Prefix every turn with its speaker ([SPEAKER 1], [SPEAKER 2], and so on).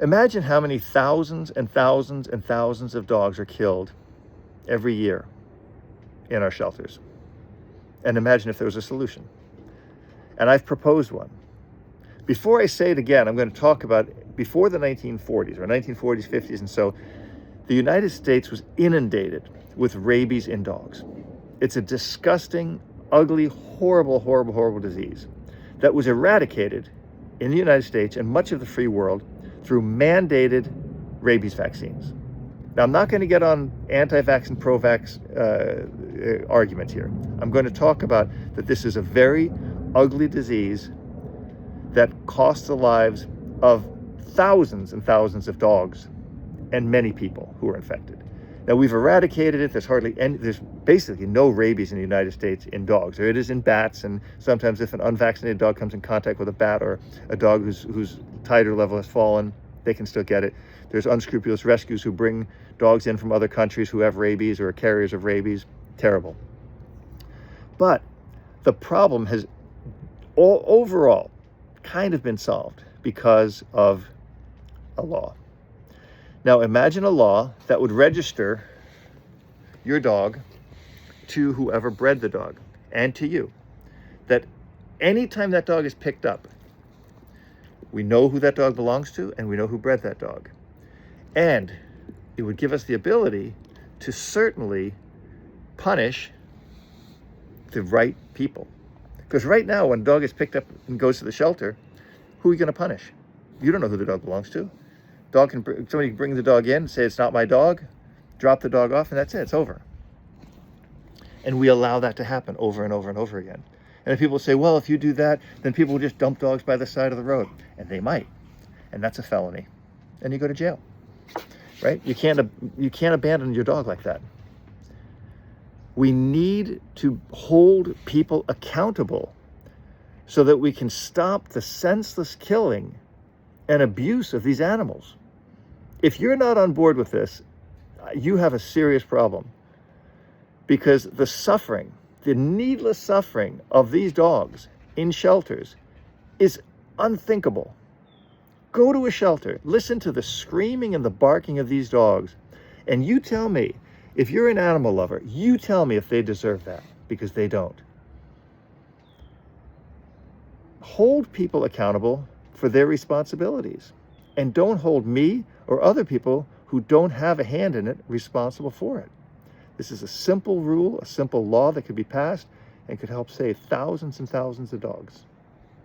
[SPEAKER 1] Imagine how many thousands and thousands and thousands of dogs are killed every year in our shelters. And imagine if there was a solution. And I've proposed one. Before I say it again, I'm going to talk about before the 1940s or 1940s, 50s, and so the United States was inundated with rabies in dogs. It's a disgusting, ugly, horrible, horrible, horrible disease that was eradicated in the United States and much of the free world through mandated rabies vaccines. Now, I'm not going to get on anti-vax and pro-vax arguments here. I'm going to talk about that this is a very ugly disease that costs the lives of thousands and thousands of dogs and many people who are infected. Now, we've eradicated it. There's basically no rabies in the United States in dogs. There it is in bats, and sometimes if an unvaccinated dog comes in contact with a bat or a dog whose titer level has fallen, they can still get it. There's unscrupulous rescues who bring dogs in from other countries who have rabies or are carriers of rabies. Terrible. But the problem has overall kind of been solved because of a law. Now imagine a law that would register your dog to whoever bred the dog and to you. That anytime that dog is picked up, we know who that dog belongs to and we know who bred that dog. And it would give us the ability to certainly punish the right people. Because right now, when a dog is picked up and goes to the shelter, who are you going to punish? You don't know who the dog belongs to. Somebody can bring the dog in, say it's not my dog, drop the dog off, and that's it. It's over. And we allow that to happen over and over and over again. And if people say, well, if you do that, then people will just dump dogs by the side of the road. And they might. And that's a felony. And you go to jail. Right? You can't abandon your dog like that. We need to hold people accountable so that we can stop the senseless killing and abuse of these animals. If you're not on board with this, you have a serious problem, because the suffering, the needless suffering of these dogs in shelters is unthinkable. Go to a shelter, listen to the screaming and the barking of these dogs, and you tell me, if you're an animal lover, you tell me if they deserve that, because they don't. Hold people accountable for their responsibilities, and don't hold me or other people who don't have a hand in it responsible for it. This is a simple rule, a simple law that could be passed and could help save thousands and thousands of dogs.